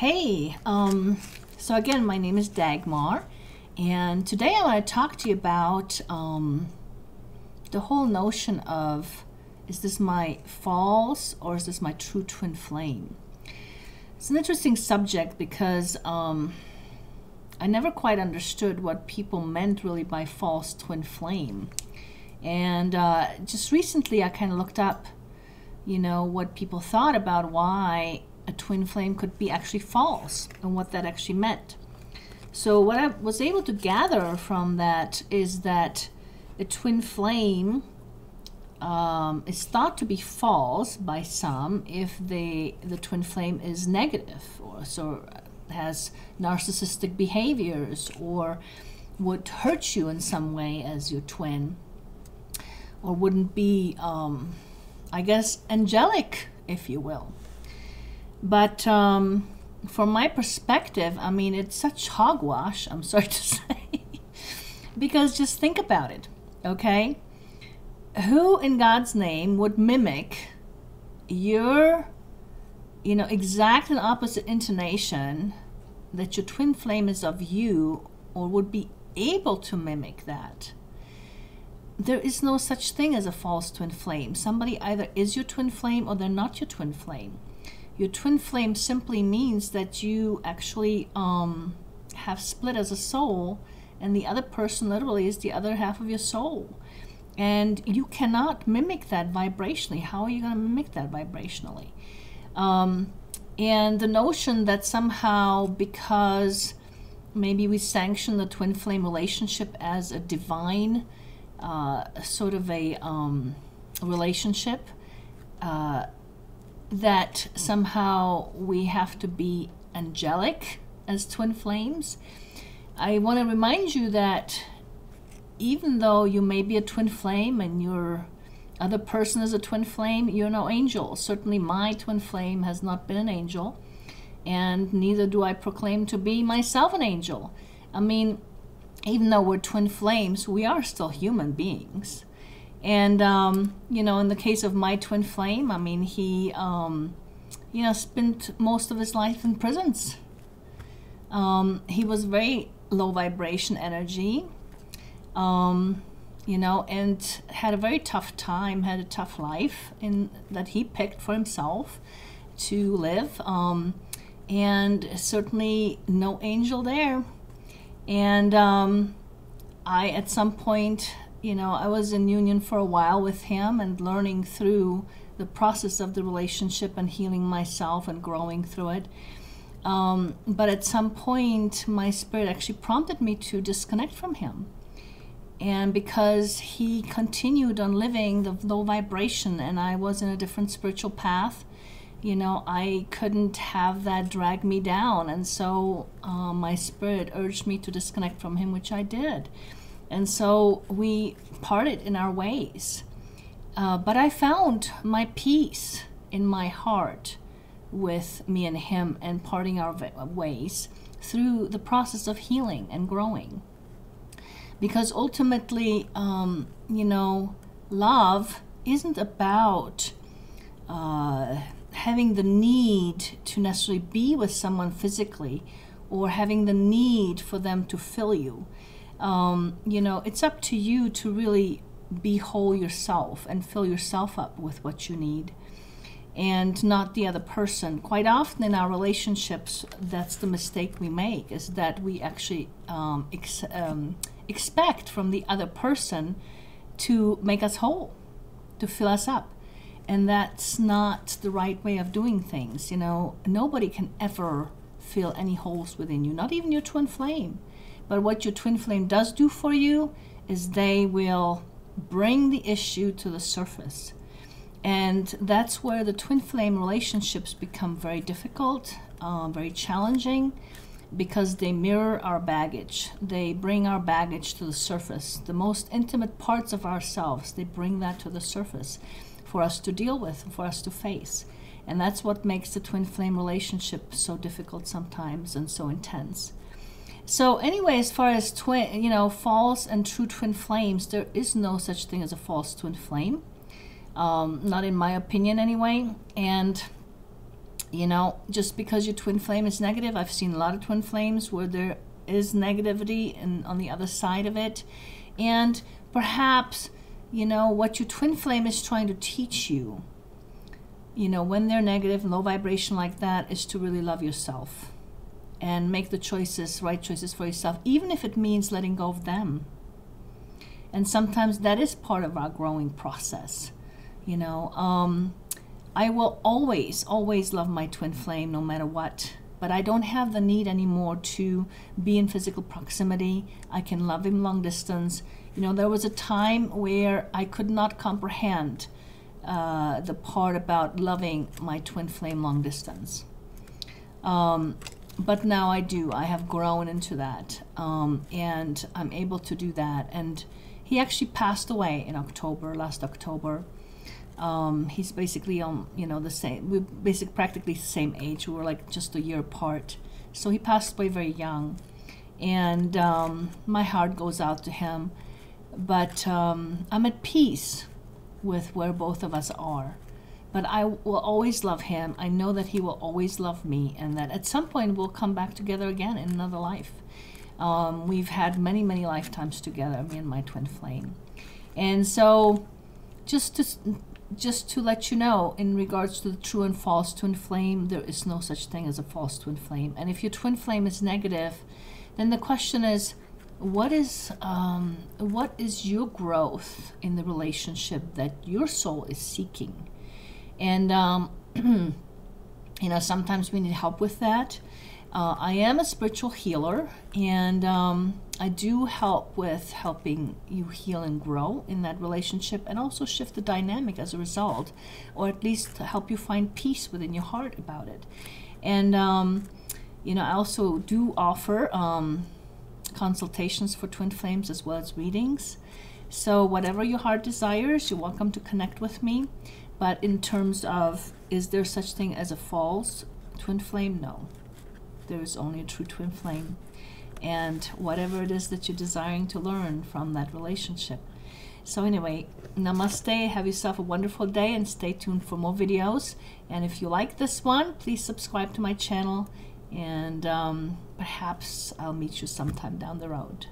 Hey, so again, my name is Dagmar, and today I want to talk to you about the whole notion of, is this my false or is this my true twin flame? It's an interesting subject because I never quite understood what people meant really by false twin flame. And just recently I kind of looked up, what people thought about why a twin flame could be actually false and what that actually meant. So what I was able to gather from that is that a twin flame is thought to be false by some if the twin flame is negative, or so has narcissistic behaviors, or would hurt you in some way as your twin, or wouldn't be, I guess, angelic, if you will. But from my perspective, I mean, it's such hogwash, I'm sorry to say, because just think about it, okay? Who in God's name would mimic your, exact and opposite intonation that your twin flame is of you, or would be able to mimic that? There is no such thing as a false twin flame. Somebody either is your twin flame or they're not your twin flame. Your twin flame simply means that you actually have split as a soul, and the other person literally is the other half of your soul. And you cannot mimic that vibrationally. How are you going to mimic that vibrationally? And the notion that somehow, because maybe we sanction the twin flame relationship as a divine sort of a relationship, that somehow we have to be angelic as twin flames. I want to remind you that even though you may be a twin flame and your other person is a twin flame, you're no angel. Certainly my twin flame has not been an angel, and neither do I proclaim to be myself an angel. I mean, even though we're twin flames, we are still human beings. And, in the case of my twin flame, I mean, he, spent most of his life in prisons. He was very low vibration energy, and had a very tough time, had a tough life that he picked for himself to live. And certainly no angel there. And I, at some point, I was in union for a while with him and learning through the process of the relationship and healing myself and growing through it. But at some point, my spirit actually prompted me to disconnect from him. And because he continued on living the low vibration and I was in a different spiritual path, I couldn't have that drag me down. And so my spirit urged me to disconnect from him, which I did. And so we parted in our ways. But I found my peace in my heart with me and him and parting our ways through the process of healing and growing. Because ultimately, love isn't about having the need to necessarily be with someone physically or having the need for them to fill you. It's up to you to really be whole yourself and fill yourself up with what you need, and not the other person. Quite often in our relationships, that's the mistake we make, is that we actually expect from the other person to make us whole, to fill us up. And that's not the right way of doing things. Nobody can ever fill any holes within you, not even your twin flame. But what your twin flame does do for you is they will bring the issue to the surface. And that's where the twin flame relationships become very difficult, very challenging, because they mirror our baggage. They bring our baggage to the surface. The most intimate parts of ourselves, they bring that to the surface for us to deal with, for us to face. And that's what makes the twin flame relationship so difficult sometimes and so intense. So anyway, as far as false and true twin flames, there is no such thing as a false twin flame. Not in my opinion anyway. And You know, just because your twin flame is negative, I've seen a lot of twin flames where there is negativity and on the other side of it. And perhaps, you know, what your twin flame is trying to teach you, you know, when they're negative and low vibration like that, is to really love yourself and make the choices, right choices for yourself, even if it means letting go of them. And sometimes that is part of our growing process, you know. I will always, always love my twin flame no matter what. But I don't have the need anymore to be in physical proximity. I can love him long distance. You know, there was a time where I could not comprehend the part about loving my twin flame long distance. But now I do. I have grown into that. And I'm able to do that. And he actually passed away in October, last October. He's basically on, you know, the same, we're basically practically the same age. We were like just a year apart. So he passed away very young. And my heart goes out to him. But I'm at peace with where both of us are. But I will always love him. I know that he will always love me, and that at some point we'll come back together again in another life. We've had many, many lifetimes together, me and my twin flame. And so just to let you know, in regards to the true and false twin flame, there is no such thing as a false twin flame. And if your twin flame is negative, then the question is, what is your growth in the relationship that your soul is seeking? And you know, sometimes we need help with that. I am a spiritual healer, and I do help with helping you heal and grow in that relationship, and also shift the dynamic as a result, or at least to help you find peace within your heart about it. And you know, I also do offer consultations for twin flames as well as readings. So whatever your heart desires, you're welcome to connect with me. But in terms of, is there such thing as a false twin flame? No. There is only a true twin flame. And whatever it is that you're desiring to learn from that relationship. So anyway, namaste, have yourself a wonderful day, and stay tuned for more videos. And if you like this one, please subscribe to my channel, and perhaps I'll meet you sometime down the road.